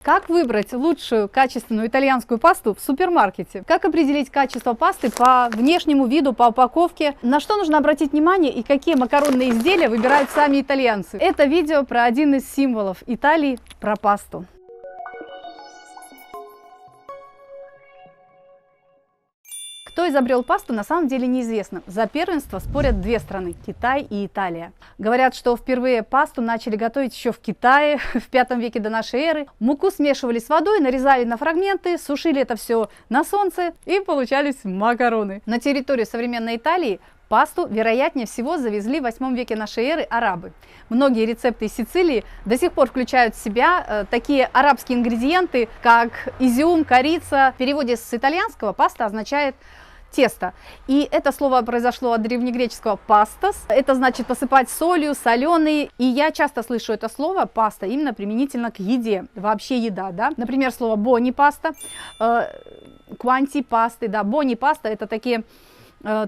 Как выбрать лучшую качественную итальянскую пасту в супермаркете? Как определить качество пасты по внешнему виду, по упаковке? На что нужно обратить внимание и какие макаронные изделия выбирают сами итальянцы? Это видео про один из символов Италии, про пасту. Кто изобрел пасту, на самом деле неизвестно. За первенство спорят две страны – Китай и Италия. Говорят, что впервые пасту начали готовить еще в Китае в V веке до нашей эры. Муку смешивали с водой, нарезали на фрагменты, сушили это все на солнце и получались макароны. На территорию современной Италии пасту, вероятнее всего, завезли в VIII веке нашей эры арабы. Многие рецепты из Сицилии до сих пор включают в себя такие арабские ингредиенты, как изюм, корица. В переводе с итальянского паста означает тесто. И это слово произошло от древнегреческого пастас. Это значит посыпать солью, соленый. И я часто слышу это слово паста именно применительно к еде. Вообще еда, да. Например, слово бони паста, кванти пасты, да. Бони паста — это такие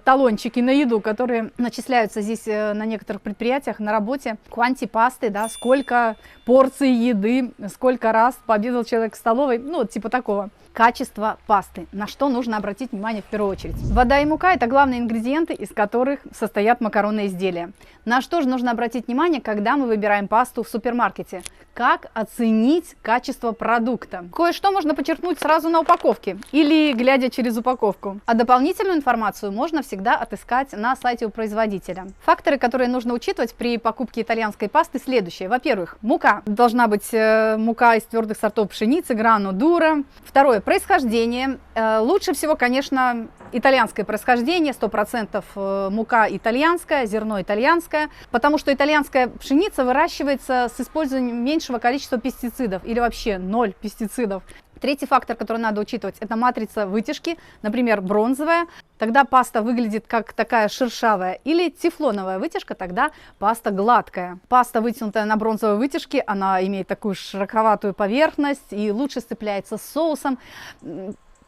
талончики на еду, которые начисляются здесь на некоторых предприятиях, на работе. Кванти пасты, да, сколько порций еды, сколько раз пообедал человек в столовой, ну, вот типа такого. Качество пасты. На что нужно обратить внимание в первую очередь? Вода и мука – это главные ингредиенты, из которых состоят макаронные изделия. На что же нужно обратить внимание, когда мы выбираем пасту в супермаркете? Как оценить качество продукта? Кое-что можно подчеркнуть сразу на упаковке или глядя через упаковку. А дополнительную информацию можно всегда отыскать на сайте у производителя. Факторы, которые нужно учитывать при покупке итальянской пасты, следующие. Во-первых, мука. Должна быть мука из твердых сортов пшеницы, грано дуро. Второе, происхождение. Лучше всего, конечно, итальянское происхождение, 100% мука итальянская, зерно итальянское, потому что итальянская пшеница выращивается с использованием меньшего количества пестицидов или вообще 0 пестицидов. Третий фактор, который надо учитывать, это матрица вытяжки, например, бронзовая, тогда паста выглядит как такая шершавая, или тефлоновая вытяжка, тогда паста гладкая. Паста, вытянутая на бронзовой вытяжке, она имеет такую широковатую поверхность и лучше сцепляется с соусом,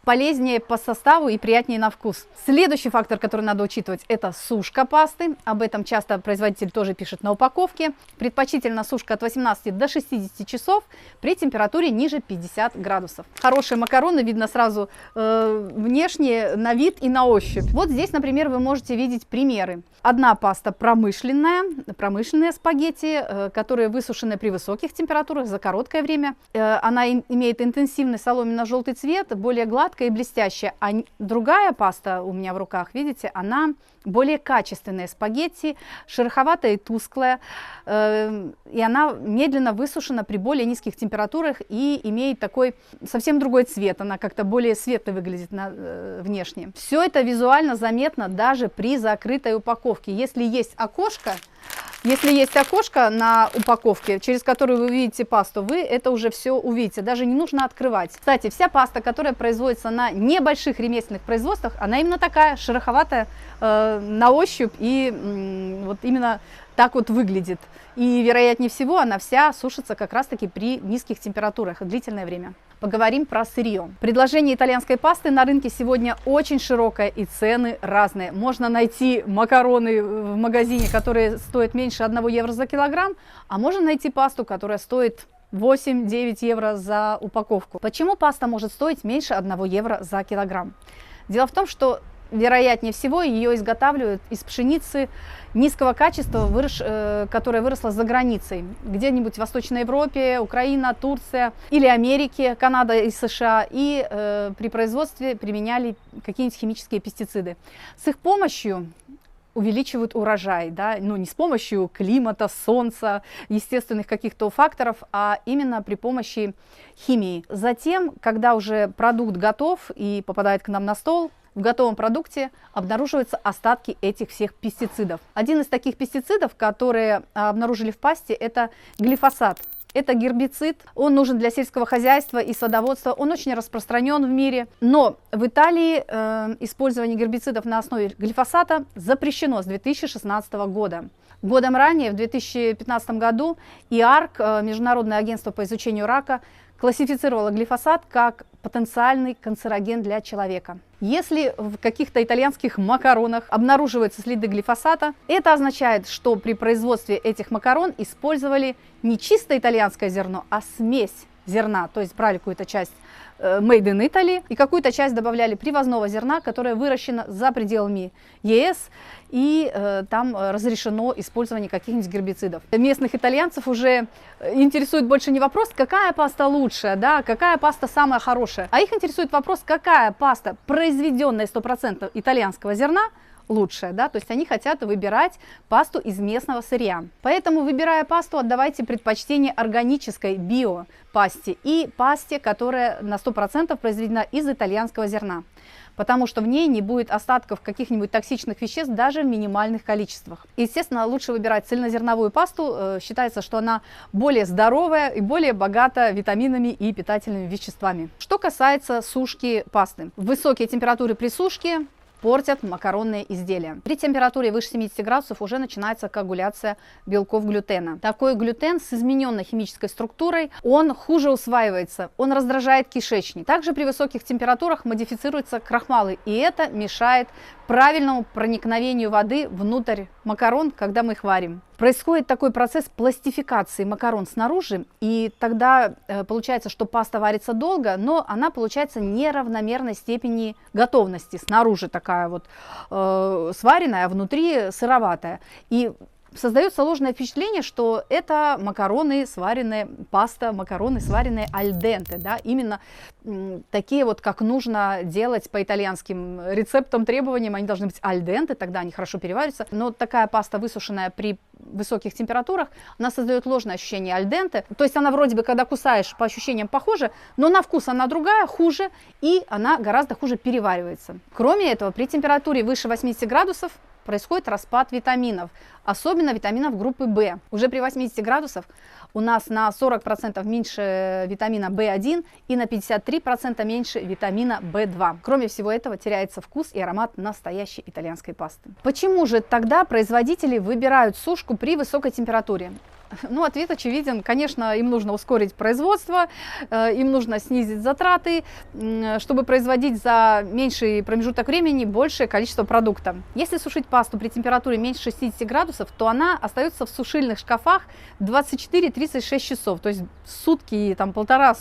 полезнее по составу и приятнее на вкус. Следующий фактор, который надо учитывать, это сушка пасты. Об этом часто производитель тоже пишет на упаковке. Предпочтительно сушка от 18 до 60 часов при температуре ниже 50 градусов. Хорошие макароны видно сразу внешне, на вид и на ощупь. Вот здесь, например, вы можете видеть примеры. Одна паста промышленные спагетти, которые высушены при высоких температурах за короткое время. Она имеет интенсивный соломенно-желтый цвет, более гладкая и блестящая. А другая паста у меня в руках, видите, она более качественная спагетти, шероховатая и тусклая, и она медленно высушена при более низких температурах и имеет такой совсем другой цвет, она как-то более светло выглядит внешне. Все это визуально заметно даже при закрытой упаковке. Если есть окошко на упаковке, через которую вы видите пасту, вы это уже все увидите, даже не нужно открывать. Кстати, вся паста, которая производится на небольших ремесленных производствах, она именно такая шероховатая на ощупь и вот именно так вот выглядит. И вероятнее всего она вся сушится как раз таки при низких температурах длительное время. Поговорим про сырье. Предложение итальянской пасты на рынке сегодня очень широкое и цены разные. Можно найти макароны в магазине, которые стоят меньше 1 евро за килограмм, а можно найти пасту, которая стоит 8-9 евро за упаковку. Почему паста может стоить меньше 1 евро за килограмм? Дело в том, что вероятнее всего ее изготавливают из пшеницы низкого качества, которая выросла за границей, где-нибудь в Восточной Европе, Украина, Турция или Америке, Канада и США, и при производстве применяли какие-нибудь химические пестициды. С их помощью увеличивают урожай, да? Ну, не с помощью климата, солнца, естественных каких-то факторов, а именно при помощи химии. Затем, когда уже продукт готов и попадает к нам на стол, в готовом продукте обнаруживаются остатки этих всех пестицидов. Один из таких пестицидов, которые обнаружили в пасте, это глифосат. Это гербицид, он нужен для сельского хозяйства и садоводства, он очень распространен в мире. Но в Италии использование гербицидов на основе глифосата запрещено с 2016 года. Годом ранее, в 2015 году, ИАРК, Международное агентство по изучению рака, классифицировала глифосат как потенциальный канцероген для человека. Если в каких-то итальянских макаронах обнаруживаются следы глифосата, это означает, что при производстве этих макарон использовали не чисто итальянское зерно, а смесь зерна, то есть брали какую-то часть made in Italy и какую-то часть добавляли привозного зерна, которое выращено за пределами ЕС, и там разрешено использование каких-нибудь гербицидов. Местных итальянцев уже интересует больше не вопрос, какая паста лучшая, да, какая паста самая хорошая, а их интересует вопрос, какая паста, произведенная 100% итальянского зерна, лучшая, да, то есть они хотят выбирать пасту из местного сырья. Поэтому, выбирая пасту, отдавайте предпочтение органической биопасте и пасте, которая на 100% произведена из итальянского зерна, потому что в ней не будет остатков каких-нибудь токсичных веществ даже в минимальных количествах. Естественно, лучше выбирать цельнозерновую пасту, считается, что она более здоровая и более богата витаминами и питательными веществами. Что касается сушки пасты, высокие температуры при сушке портят макаронные изделия. При температуре выше 70 градусов уже начинается коагуляция белков глютена. Такой глютен с измененной химической структурой, он хуже усваивается, он раздражает кишечник. Также при высоких температурах модифицируются крахмалы, и это мешает правильному проникновению воды внутрь макарон, когда мы их варим. Происходит такой процесс пластификации макарон снаружи, и тогда получается, что паста варится долго, но она получается неравномерной степени готовности. Снаружи такая вот сваренная, а внутри сыроватая. И создается ложное впечатление, что это макароны сваренные, паста, макароны сваренные аль денте, да, именно такие вот, как нужно делать по итальянским рецептам, требованиям, они должны быть аль денте, тогда они хорошо перевариваются. Но такая паста, высушенная при высоких температурах, она создает ложное ощущение аль денте, то есть она вроде бы, когда кусаешь, по ощущениям похожа, но на вкус она другая, хуже, и она гораздо хуже переваривается. Кроме этого, при температуре выше 80 градусов происходит распад витаминов, особенно витаминов группы В. Уже при 80 градусах у нас на 40% меньше витамина В1 и на 53% меньше витамина В2. Кроме всего этого, теряется вкус и аромат настоящей итальянской пасты. Почему же тогда производители выбирают сушку при высокой температуре? Ну, ответ очевиден. Конечно, им нужно ускорить производство, им нужно снизить затраты, чтобы производить за меньший промежуток времени большее количество продукта. Если сушить пасту при температуре меньше 60 градусов, то она остается в сушильных шкафах 24-36 часов. То есть сутки, там полтора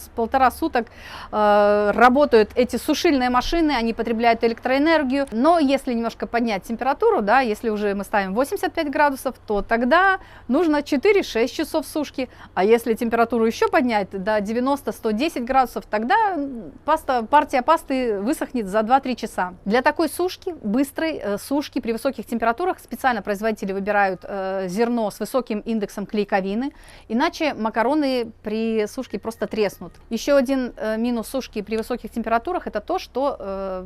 суток работают эти сушильные машины, они потребляют электроэнергию. Но если немножко поднять температуру, да, если уже мы ставим 85 градусов, то тогда нужно 4-6 часов сушки, а если температуру еще поднять до 90-110 градусов, тогда партия пасты высохнет за 2-3 часа. Для такой сушки, быстрой сушки при высоких температурах, специально производители выбирают зерно с высоким индексом клейковины, иначе макароны при сушке просто треснут. Еще один минус сушки при высоких температурах — это то, что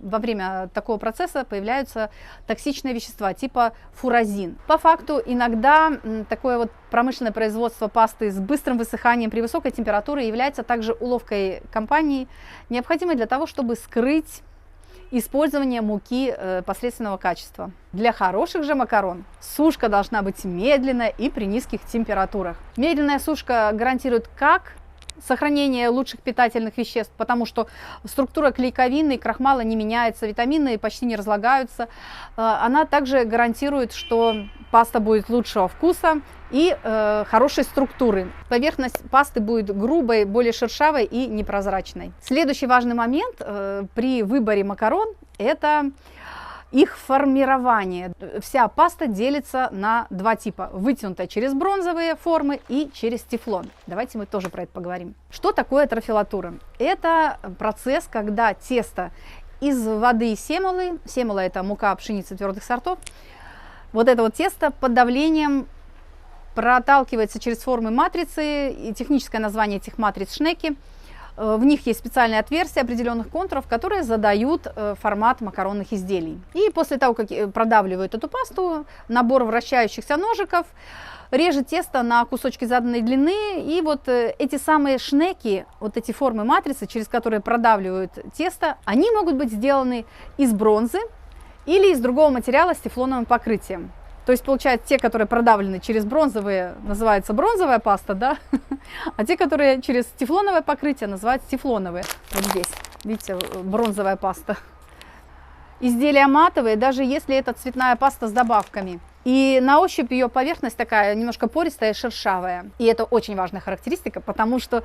во время такого процесса появляются токсичные вещества типа фуразин. По факту иногда такое вот промышленное производство пасты с быстрым высыханием при высокой температуре является также уловкой компании, необходимой для того, чтобы скрыть использование муки посредственного качества. Для хороших же макарон сушка должна быть медленная и при низких температурах. Медленная сушка гарантирует как сохранение лучших питательных веществ, потому что структура клейковины и крахмала не меняется, витамины почти не разлагаются. Она также гарантирует, что паста будет лучшего вкуса и хорошей структуры. Поверхность пасты будет грубой, более шершавой и непрозрачной. Следующий важный момент при выборе макарон – это их формирование. Вся паста делится на два типа: вытянутая через бронзовые формы и через тефлон. Давайте мы тоже про это поговорим. Что такое трофилатура? Это процесс, когда тесто из воды и семолы, семола — это мука пшеницы твердых сортов, вот это вот тесто под давлением проталкивается через формы матрицы, и техническое название этих матриц шнеки. В них есть специальные отверстия определенных контуров, которые задают формат макаронных изделий. И после того, как продавливают эту пасту, набор вращающихся ножиков режет тесто на кусочки заданной длины. И вот эти самые шнеки, вот эти формы матрицы, через которые продавливают тесто, они могут быть сделаны из бронзы или из другого материала с тефлоновым покрытием. То есть, получается, те, которые продавлены через бронзовые, называется бронзовая паста, да? А те, которые через тефлоновое покрытие, называются тефлоновые. Вот здесь, видите, бронзовая паста. Изделия матовые, даже если это цветная паста с добавками. И на ощупь ее поверхность такая немножко пористая и шершавая. И это очень важная характеристика, потому что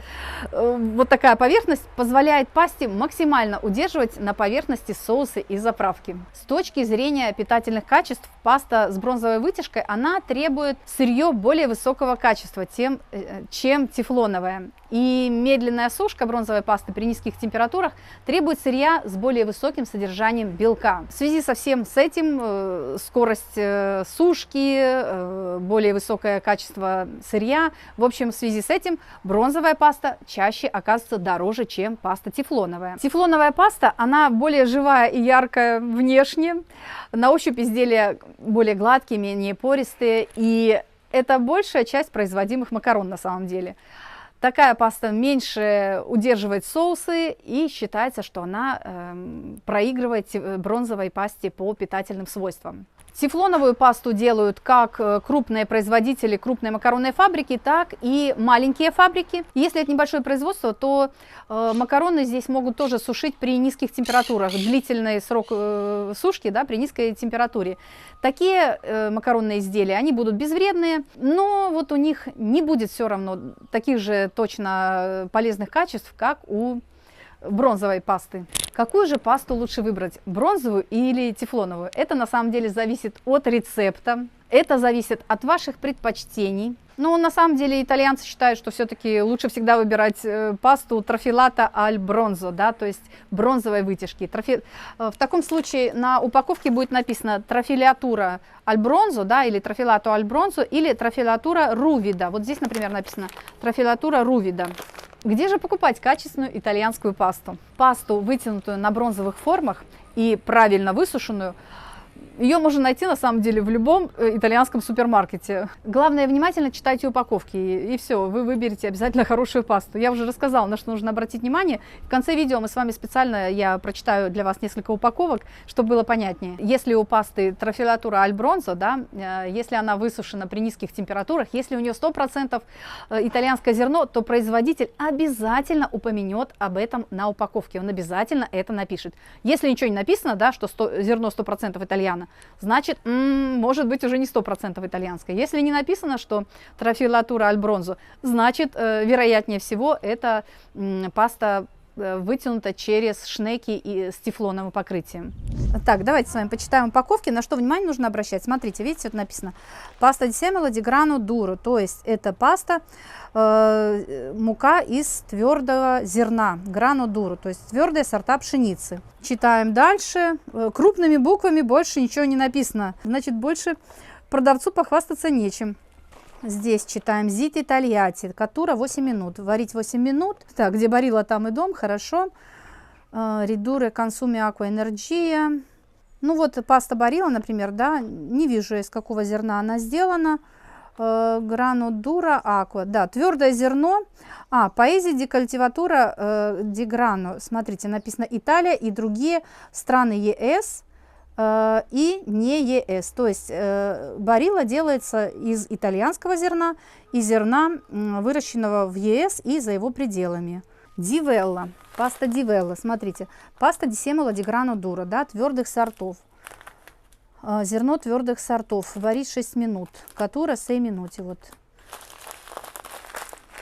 вот такая поверхность позволяет пасте максимально удерживать на поверхности соусы и заправки. С точки зрения питательных качеств, паста с бронзовой вытяжкой, она требует сырье более высокого качества, чем тефлоновая. И медленная сушка бронзовой пасты при низких температурах требует сырья с более высоким содержанием белка. В связи со всем с этим скорость сушки, более высокое качество сырья, в общем, в связи с этим бронзовая паста чаще оказывается дороже, чем паста тефлоновая. Тефлоновая паста, она более живая и яркая внешне, на ощупь изделия более гладкие, менее пористые, и это большая часть производимых макарон на самом деле. Такая паста меньше удерживает соусы, и считается, что она проигрывает бронзовой пасте по питательным свойствам. Тефлоновую пасту делают как крупные производители, крупные макаронные фабрики, так и маленькие фабрики. Если это небольшое производство, то макароны здесь могут тоже сушить при низких температурах, длительный срок сушки, да, при низкой температуре. Такие макаронные изделия, они будут безвредные, но вот у них не будет все равно таких же точно полезных качеств, как у бронзовой пасты. Какую же пасту лучше выбрать, бронзовую или тефлоновую? Это на самом деле зависит от рецепта, это зависит от ваших предпочтений. Но на самом деле итальянцы считают, что все-таки лучше всегда выбирать пасту трафилата аль бронзо, да, то есть бронзовой вытяжки. В таком случае на упаковке будет написано трафилатура аль бронзо, да, или трафилато аль бронзо, или трафилатура рувида. Вот здесь, например, написано трафилатура рувида. Где же покупать качественную итальянскую пасту? Пасту, вытянутую на бронзовых формах и правильно высушенную, ее можно найти на самом деле в любом итальянском супермаркете. Главное, внимательно читайте упаковки, и все, вы выберете обязательно хорошую пасту. Я уже рассказала, на что нужно обратить внимание. В конце видео мы с вами специально, я прочитаю для вас несколько упаковок, чтобы было понятнее. Если у пасты трафилатура аль бронзо, да, если она высушена при низких температурах, если у нее 100% итальянское зерно, то производитель обязательно упомянет об этом на упаковке. Он обязательно это напишет. Если ничего не написано, да, что зерно 100% итальяно, значит, может быть, уже не 100% итальянское. Если не написано, что трафилатура аль бронзо, значит, вероятнее всего, это паста вытянута через шнеки и с тефлоновым покрытием. Так, давайте с вами почитаем упаковки. На что внимание нужно обращать? Смотрите, видите, вот написано паста di semolo di grano duro, то есть это паста, мука из твердого зерна, грано дуро, то есть твердые сорта пшеницы. Читаем дальше. Крупными буквами больше ничего не написано. Значит, больше продавцу похвастаться нечем. Здесь читаем зити тольятти, катура 8 минут. Варить 8 минут. Так, где барила, там и дом, хорошо. Редуре консуме аква энерджия. Ну вот паста барила, например, да, не вижу, из какого зерна она сделана. Грано дура аква, да, твердое зерно. Паэзи ди культиватура ди грано. Смотрите, написано Италия и другие страны ЕС и не ЕС. То есть барилла делается из итальянского зерна и зерна, выращенного в ЕС и за его пределами. Дивелла, паста дивелла, смотрите, паста ди семоло ди грано дуро, да, твердых сортов. Зерно твердых сортов, варить 6 минут, катура 6 минут. Вот.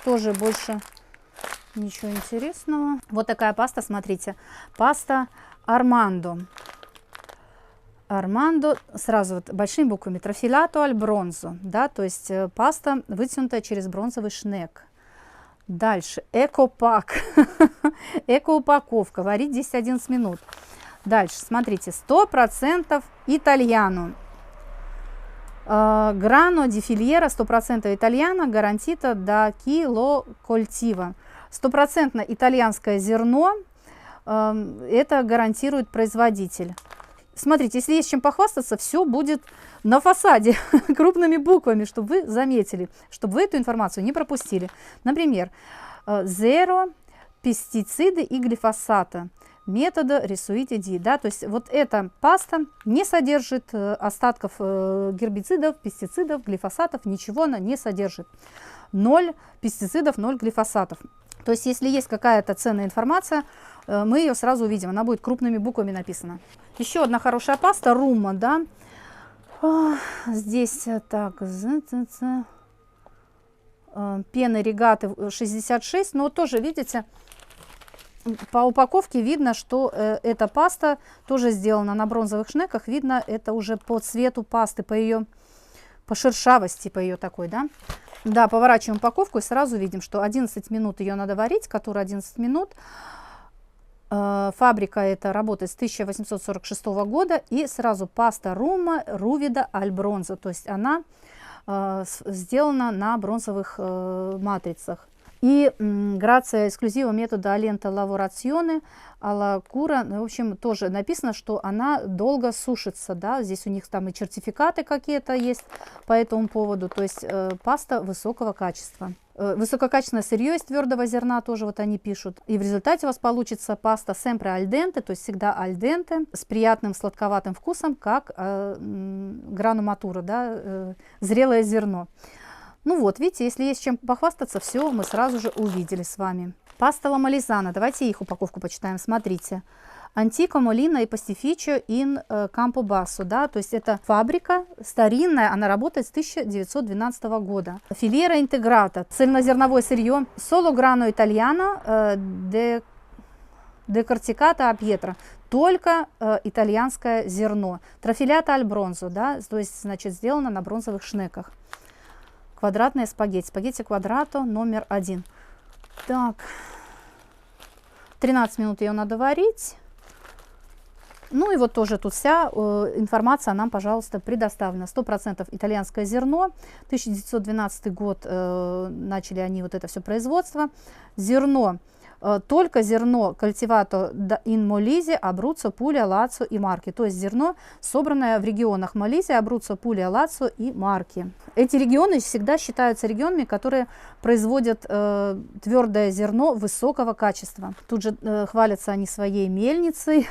Тоже больше ничего интересного. Вот такая паста, смотрите, паста Армандо. Армандо, сразу вот большими буквами, трафилато аль бронзо, да, то есть паста, вытянутая через бронзовый шнек. Дальше, экопак, экоупаковка, варить 10-11 минут. Дальше, смотрите, 100% итальяно. Грано ди фильера, 100% итальяно, гарантита да кило кольтива. 100% итальянское зерно, это гарантирует производитель. Смотрите, если есть чем похвастаться, все будет на фасаде крупными буквами, чтобы вы заметили, чтобы вы эту информацию не пропустили. Например, zero пестициды и глифосата. Метода рисуите ди, да, то есть вот эта паста не содержит остатков гербицидов, пестицидов, глифосатов, ничего она не содержит. 0 пестицидов, 0 глифосатов. То есть если есть какая-то ценная информация, мы ее сразу увидим, она будет крупными буквами написана. Еще одна хорошая паста, рума, да, Здесь так, пены регаты 66, но тоже, видите, по упаковке видно, что эта паста тоже сделана на бронзовых шнеках. Видно это уже по цвету пасты, по шершавости, по ее такой, да. Да, поворачиваем упаковку и сразу видим, что 11 минут ее надо варить, которая 11 минут. Фабрика эта работает с 1846 года, и сразу паста Рума Рувида аль бронза, то есть она сделана на бронзовых матрицах. И грация эксклюзива метода алента лаворационе алла кура, в общем, тоже написано, что она долго сушится, да, здесь у них там и сертификаты какие-то есть по этому поводу, то есть паста высокого качества. Высококачественное сырье из твердого зерна тоже вот они пишут. И в результате у вас получится паста sempre al dente, то есть всегда al dente, с приятным сладковатым вкусом, как грану матура, да, зрелое зерно. Ну вот, видите, если есть чем похвастаться, все мы сразу же увидели с вами. Паста ла Молизана, давайте их упаковку почитаем, смотрите. Антико Молина и Пастифичо ин Кампо Бассо, да, то есть это фабрика старинная, она работает с 1912 года. Филера интеграта, цельнозерновое сырье, соло грано итальяно де кортиката Пьетро, только итальянское зерно. Трафилята аль бронзо, да, то есть, значит, сделано на бронзовых шнеках. Квадратные спагетти квадрато номер 1. Так, 13 минут ее надо варить. Ну и вот тоже тут вся информация нам, пожалуйста, предоставлена. 100% итальянское зерно. 1912 год начали они вот это все производство. Зерно, только зерно культивато ин Молизе, Абруццо, Пуля, Лацио и Марки. То есть зерно, собранное в регионах Молизе, Абруццо, Пуля, Лацио и Марки. Эти регионы всегда считаются регионами, которые производят твердое зерно высокого качества. Тут же хвалятся они своей мельницей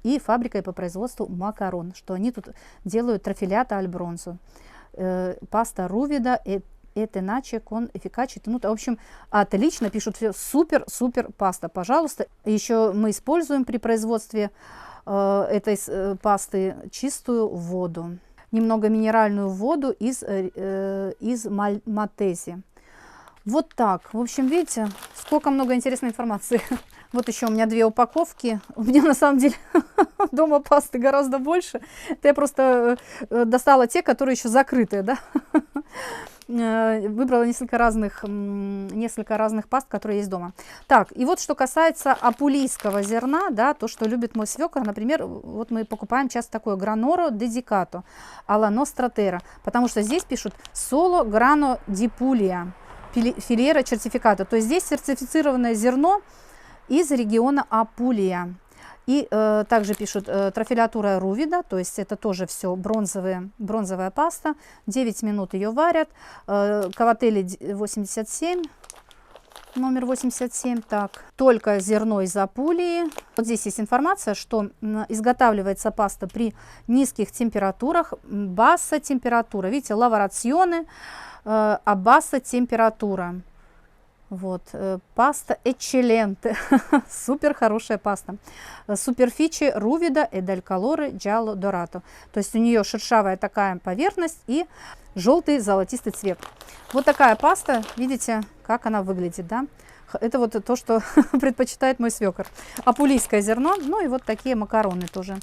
и фабрикой по производству макарон, что они тут делают трафилята аль бронзо. Паста Рувида это иначе кон эфикачи. Ну, в общем, отлично пишут, все супер паста, пожалуйста. Еще мы используем при производстве этой пасты чистую воду, немного минеральную воду из Мальтези. Вот так. В общем, видите, сколько много интересной информации. Вот еще у меня 2 упаковки. У меня на самом деле дома пасты гораздо больше. Это я просто достала те, которые еще закрытые, да. Выбрала несколько разных паст, которые есть дома. Так, и вот что касается апулийского зерна, да, то, что любит мой свекор, например, вот мы покупаем часто такое граноро дедикато alla nostra terra, потому что здесь пишут соло грано ди пулия, филера сертификата, то есть здесь сертифицированное зерно из региона Апулия. И также пишут трафилятура Рувида, то есть это тоже все бронзовая паста. 9 минут ее варят. Кавателли 87, номер 87. Так, только зерно из Апулии. Вот здесь есть информация, что изготавливается паста при низких температурах. Басса температура. Видите, лаворационе, а басса температура. Вот, паста Экчеленте, супер хорошая паста. Суперфичи Рувида и Дель Колоре Джалло Дорато. То есть у нее шершавая такая поверхность и желтый золотистый цвет. Вот такая паста, видите, как она выглядит, да? Это вот то, что предпочитает мой свекор. Апулийское зерно, ну и вот такие макароны тоже.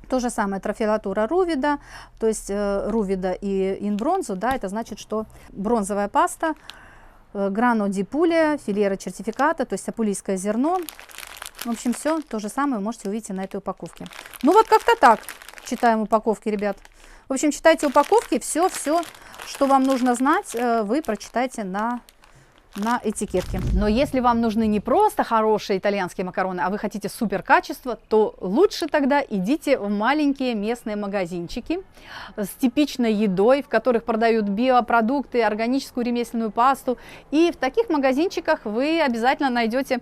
То же самое трафилатура Рувида, то есть Рувида и инбронзо, да, это значит, что бронзовая паста, грано ди пулия, филера сертификата, то есть апулийское зерно. В общем, все то же самое вы можете увидеть на этой упаковке. Ну вот как-то так читаем упаковки, ребят. В общем, читайте упаковки, все, что вам нужно знать, вы прочитайте на этикетке. Но если вам нужны не просто хорошие итальянские макароны, а вы хотите супер качество, то лучше тогда идите в маленькие местные магазинчики с типичной едой, в которых продают биопродукты, органическую ремесленную пасту. И в таких магазинчиках вы обязательно найдете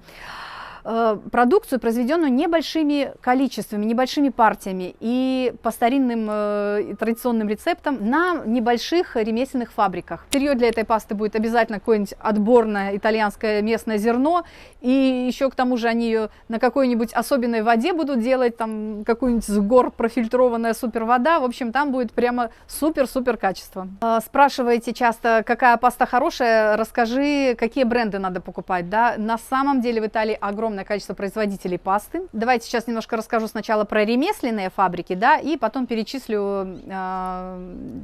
продукцию, произведенную небольшими количествами, небольшими партиями и по старинным традиционным рецептам на небольших ремесленных фабриках. Сырье для этой пасты будет обязательно какое-нибудь отборное итальянское местное зерно, и еще к тому же они ее на какой-нибудь особенной воде будут делать, там какую-нибудь с гор профильтрованная супер вода. В общем, там будет прямо супер-супер качество. Спрашиваете часто, какая паста хорошая, расскажи, какие бренды надо покупать. Да? На самом деле в Италии огромное количество производителей пасты. Давайте сейчас немножко расскажу сначала про ремесленные фабрики, да, и потом перечислю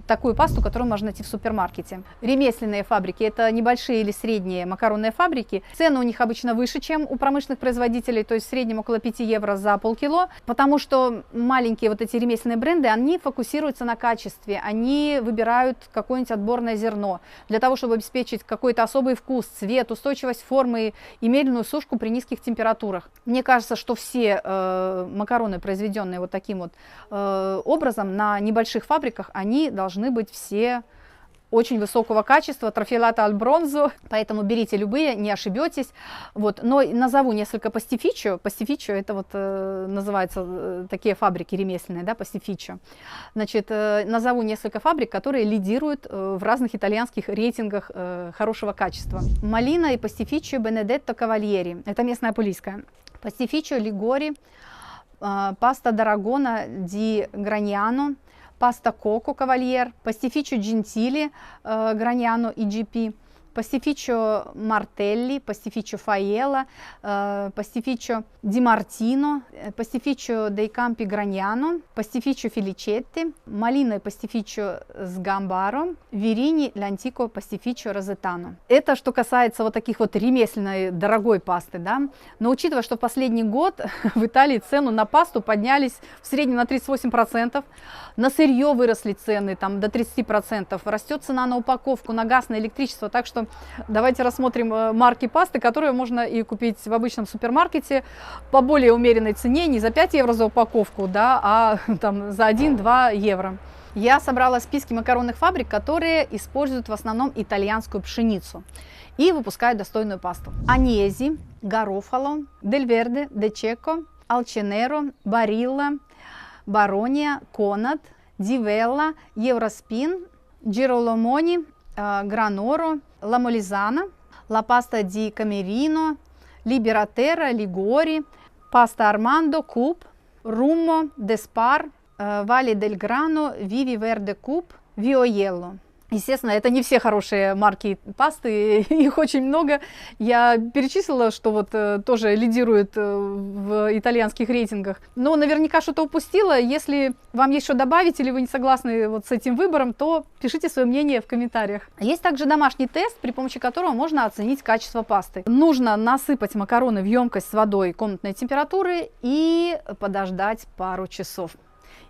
такую пасту, которую можно найти в супермаркете. Ремесленные фабрики — это небольшие или средние макаронные фабрики. Цены у них обычно выше, чем у промышленных производителей, то есть в среднем около 5 евро за полкило, потому что маленькие вот эти ремесленные бренды, они фокусируются на качестве, они выбирают какое-нибудь отборное зерно для того, чтобы обеспечить какой-то особый вкус, цвет, устойчивость формы и медленную сушку при низких температурах. Мне кажется, что все макароны, произведенные вот таким вот образом на небольших фабриках, они должны быть все очень высокого качества, трафилато аль бронзо, поэтому берите любые, не ошибетесь. Вот. Но назову несколько пастифичо. Пастифичо — это вот называются такие фабрики ремесленные, да, пастифичо. Значит, назову несколько фабрик, которые лидируют в разных итальянских рейтингах хорошего качества. Малина и пастифичо Бенедетто Кавальери. Это местная апулийская. Пастифичо Лигори, паста Дарагона ди Граньяно, паста Коко Кавальер, пастифичо Джентили Граньяно и GP, пастифичо Мартелли, пастифичо Фаела, пастифичо Ди Мартино, пастифичо Дей Кампи Граньяно, пастифичо Феличетти, малина и пастифичо с Гамбаро, Верини Лантико пастифичо Розетано. Это что касается вот таких вот ремесленной дорогой пасты, да. Но учитывая, что в последний год в Италии цену на пасту поднялись в среднем на 38%, на сырье выросли цены там до 30%, растет цена на упаковку, на газ, на электричество, так что давайте рассмотрим марки пасты, которые можно и купить в обычном супермаркете по более умеренной цене, не за 5 евро за упаковку, да, а там за 1-2 евро. Я собрала списки макаронных фабрик, которые используют в основном итальянскую пшеницу и выпускают достойную пасту. Аньези, Гарофало, Дель Верде, Де Чеко, Алченеро, Барилла, Барония, Конат, Дивелла, Евроспин, Джироломони, Граноро, Ла Молизана, Ла Паста ди Камерино, Либератера, Лигори, Паста Армандо, Куб, Руммо, Деспар, Вали дель Грано, Виви Верде Куб, Виоелло. Естественно, это не все хорошие марки пасты, их очень много. Я перечислила, что вот тоже лидирует в итальянских рейтингах. Но наверняка что-то упустила. Если вам есть что добавить или вы не согласны вот с этим выбором, то пишите свое мнение в комментариях. Есть также домашний тест, при помощи которого можно оценить качество пасты. Нужно насыпать макароны в емкость с водой комнатной температуры и подождать пару часов.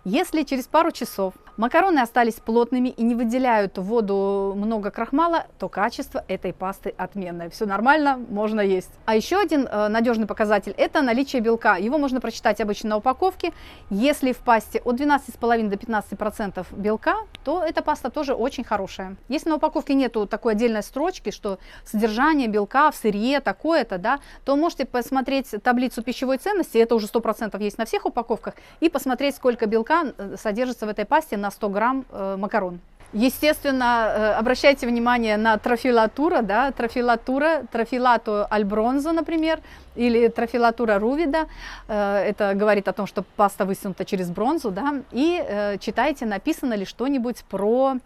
Если через пару часов макароны остались плотными и не выделяют в воду много крахмала, то качество этой пасты отменное. Все нормально, можно есть. А еще один надежный показатель – это наличие белка. Его можно прочитать обычно на упаковке. Если в пасте от 12,5 до 15% белка, то эта паста тоже очень хорошая. Если на упаковке нету такой отдельной строчки, что содержание белка в сырье такое-то, да, то можете посмотреть таблицу пищевой ценности, это уже 100% есть на всех упаковках, и посмотреть, сколько белка содержится в этой пасте на 100 грамм макарон. Естественно, обращайте внимание на трафилатура, да, трафилато аль бронзо, например, или трафилатура рувида. Это говорит о том, что паста высунута через бронзу, да, и читайте, написано ли что-нибудь про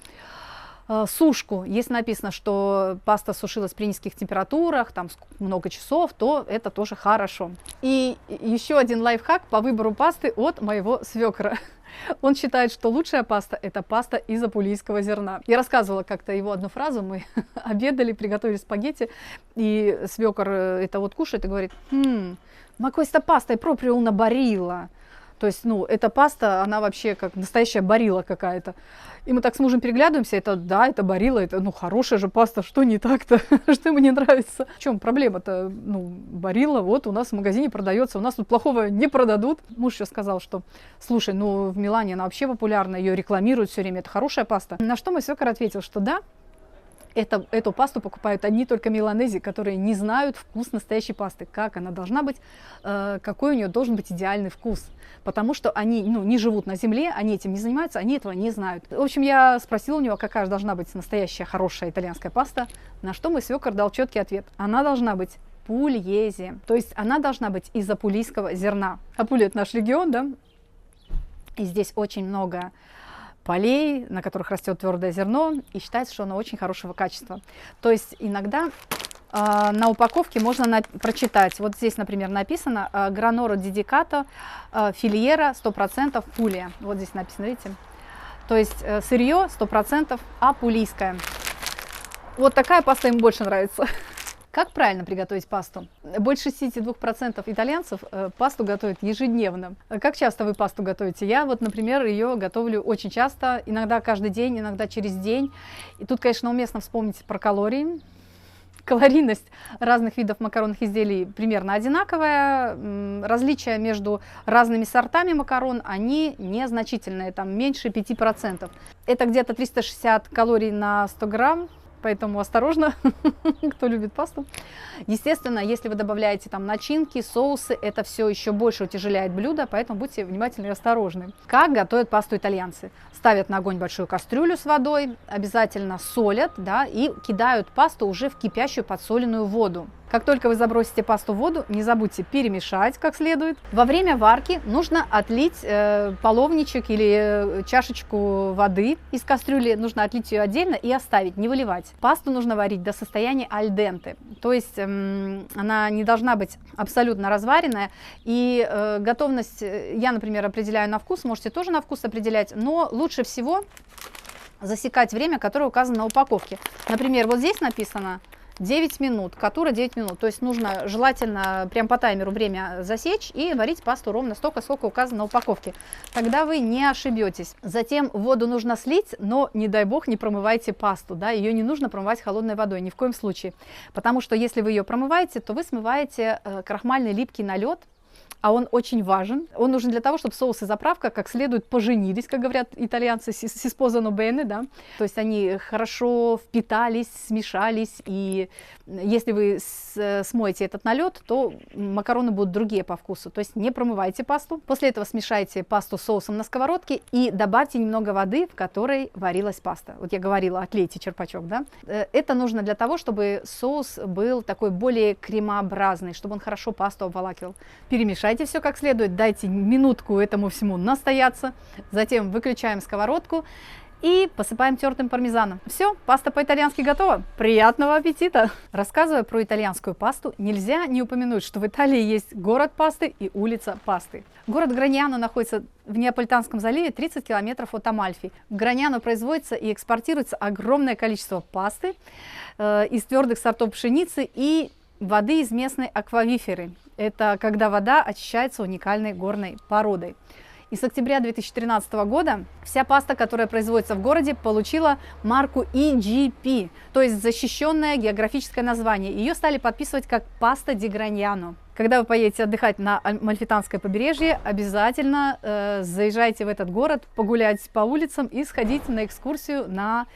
сушку. Если написано, что паста сушилась при низких температурах, там много часов, то это тоже хорошо. И еще один лайфхак по выбору пасты от моего свекра. Он считает, что лучшая паста – это паста из апулийского зерна. Я рассказывала как-то его одну фразу, мы обедали, приготовили спагетти, и свекор это вот кушает и говорит: «Ma questa pasta è proprio una barilla». То есть, ну, эта паста, она вообще как настоящая барилла какая-то. И мы так с мужем переглядываемся, это, да, это барилла, это, ну, хорошая же паста, что не так-то, что ему не нравится. В чем проблема-то? Ну, барилла, вот у нас в магазине продается, у нас тут плохого не продадут. Муж еще сказал, что, слушай, ну, в Милане она вообще популярна, ее рекламируют все время, это хорошая паста. На что мой свекор ответил, что да, Эту пасту покупают одни только миланези, которые не знают вкус настоящей пасты, как она должна быть, какой у нее должен быть идеальный вкус. Потому что они не живут на земле, они этим не занимаются, они этого не знают. В общем, я спросила у него, какая же должна быть настоящая хорошая итальянская паста, на что мой свекор дал четкий ответ. Она должна быть пульезе, то есть она должна быть из апулийского зерна. Апулия — это наш регион, да, и здесь очень много полей, на которых растет твердое зерно, и считается, что оно очень хорошего качества. То есть иногда на упаковке можно прочитать, вот здесь, например, написано «Граноро дедикато филиера 100% пулия». Вот здесь написано, видите? То есть сырье 100% апулийское. Вот такая паста им больше нравится. Как правильно приготовить пасту? Больше 62% итальянцев пасту готовят ежедневно. Как часто вы пасту готовите? Я вот, например, ее готовлю очень часто, иногда каждый день, иногда через день. И тут, конечно, уместно вспомнить про калории. Калорийность разных видов макаронных изделий примерно одинаковая. Различия между разными сортами макарон, они незначительные, там меньше 5%. Это где-то 360 калорий на 100 грамм. Поэтому осторожно, кто любит пасту. Естественно, если вы добавляете там начинки, соусы, это все еще больше утяжеляет блюдо, поэтому будьте внимательны и осторожны. Как готовят пасту итальянцы? Ставят на огонь большую кастрюлю с водой, обязательно солят, да, и кидают пасту уже в кипящую подсоленную воду. Как только вы забросите пасту в воду, не забудьте перемешать как следует. Во время варки нужно отлить половничек или чашечку воды из кастрюли, нужно отлить ее отдельно и оставить, не выливать. Пасту нужно варить до состояния аль денте, то есть она не должна быть абсолютно разваренная. И готовность я, например, определяю на вкус, можете тоже на вкус определять, но лучше всего засекать время, которое указано на упаковке. Например, вот здесь написано 9 минут, катура 9 минут. То есть нужно желательно прям по таймеру время засечь и варить пасту ровно столько, сколько указано на упаковке. Тогда вы не ошибетесь. Затем воду нужно слить, но, не дай бог, не промывайте пасту. Да? Ее не нужно промывать холодной водой, ни в коем случае. Потому что если вы ее промываете, то вы смываете крахмальный липкий налет. А он очень важен. Он нужен для того, чтобы соус и заправка как следует поженились, как говорят итальянцы, si sposano bene, да. То есть они хорошо впитались, смешались. И если вы смоете этот налет, то макароны будут другие по вкусу. То есть не промывайте пасту. После этого смешайте пасту с соусом на сковородке и добавьте немного воды, в которой варилась паста. Вот я говорила, отлейте черпачок, да. Это нужно для того, чтобы соус был такой более кремообразный, чтобы он хорошо пасту обволакивал. Перемешайте все как следует, дайте минутку этому всему настояться, затем выключаем сковородку и посыпаем тертым пармезаном. Все, паста по-итальянски готова. Приятного аппетита! Рассказывая про итальянскую пасту, нельзя не упомянуть, что в Италии есть город пасты и улица пасты. Город Граньяно находится в Неаполитанском заливе, 30 километров от Амальфи. В Граньяно производится и экспортируется огромное количество пасты из твердых сортов пшеницы и воды из местной аквавиферы. Это когда вода очищается уникальной горной породой. И с октября 2013 года вся паста, которая производится в городе, получила марку IGP, то есть защищенное географическое название. Ее стали подписывать как паста ди Граньяно. Когда вы поедете отдыхать на Амальфитанское побережье, обязательно заезжайте в этот город, погулять по улицам и сходите на экскурсию на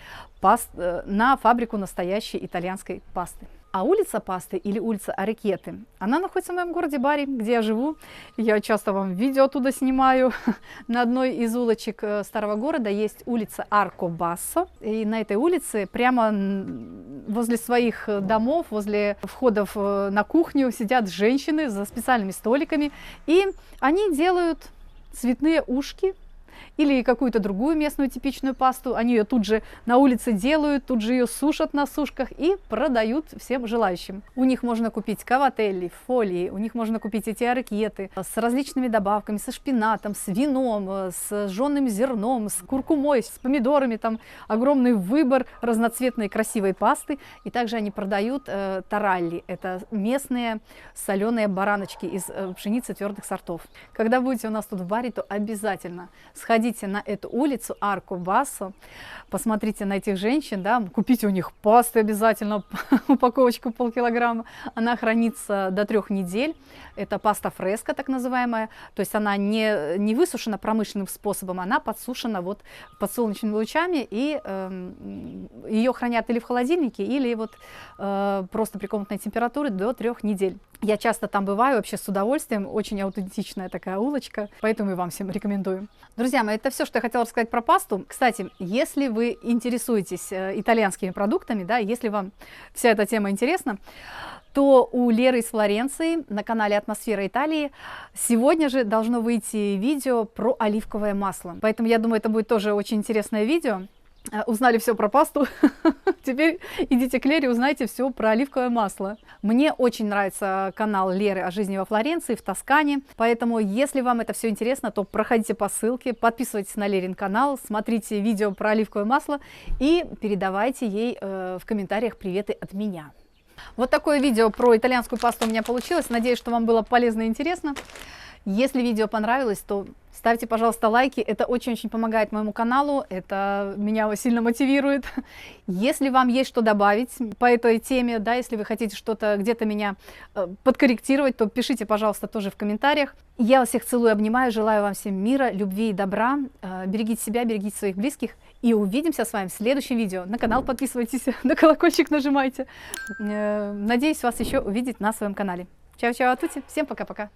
фабрику настоящей итальянской пасты. А улица пасты или улица Арикеты, она находится в моем городе Бари, где я живу. Я часто вам видео оттуда снимаю. На одной из улочек старого города есть улица Аркобассо. И на этой улице прямо возле своих домов, возле входов на кухню сидят женщины за специальными столиками. И они делают цветные ушки или какую-то другую местную типичную пасту. Они ее тут же на улице делают, тут же ее сушат на сушках и продают всем желающим. У них можно купить кавателли, фолии, у них можно купить эти арикеты с различными добавками, со шпинатом, с вином, с жженым зерном, с куркумой, с помидорами. Там огромный выбор разноцветной красивой пасты. И также они продают таралли. Это местные соленые бараночки из пшеницы твердых сортов. Когда будете у нас тут в баре, то обязательно сходите на эту улицу, арку Басо, посмотрите на этих женщин, да, купите у них пасты обязательно, упаковочку полкилограмма. Она хранится до 3 недель. Это паста фреско, так называемая. То есть она не высушена промышленным способом, она подсушена вот под солнечными лучами, и ее хранят или в холодильнике, или вот просто при комнатной температуре до 3 недель. Я часто там бываю, вообще с удовольствием, очень аутентичная такая улочка, поэтому и вам всем рекомендую. Друзья мои, это все, что я хотела рассказать про пасту. Кстати, если вы интересуетесь итальянскими продуктами, да, если вам вся эта тема интересна, то у Леры из Флоренции на канале «Атмосфера Италии» сегодня же должно выйти видео про оливковое масло. Поэтому я думаю, это будет тоже очень интересное видео. Узнали все про пасту, теперь идите к Лере, узнайте все про оливковое масло. Мне очень нравится канал Леры о жизни во Флоренции, в Тоскане, поэтому если вам это все интересно, то проходите по ссылке, подписывайтесь на Лерин канал, смотрите видео про оливковое масло и передавайте ей в комментариях приветы от меня. Вот такое видео про итальянскую пасту у меня получилось, надеюсь, что вам было полезно и интересно. Если видео понравилось, то ставьте, пожалуйста, лайки, это очень-очень помогает моему каналу, это меня сильно мотивирует. Если вам есть что добавить по этой теме, да, если вы хотите что-то где-то меня подкорректировать, то пишите, пожалуйста, тоже в комментариях. Я вас всех целую, обнимаю, желаю вам всем мира, любви и добра, берегите себя, берегите своих близких, и увидимся с вами в следующем видео. На канал подписывайтесь, на колокольчик нажимайте. Надеюсь вас еще увидеть на своем канале. Чао-чао, тути, всем пока-пока.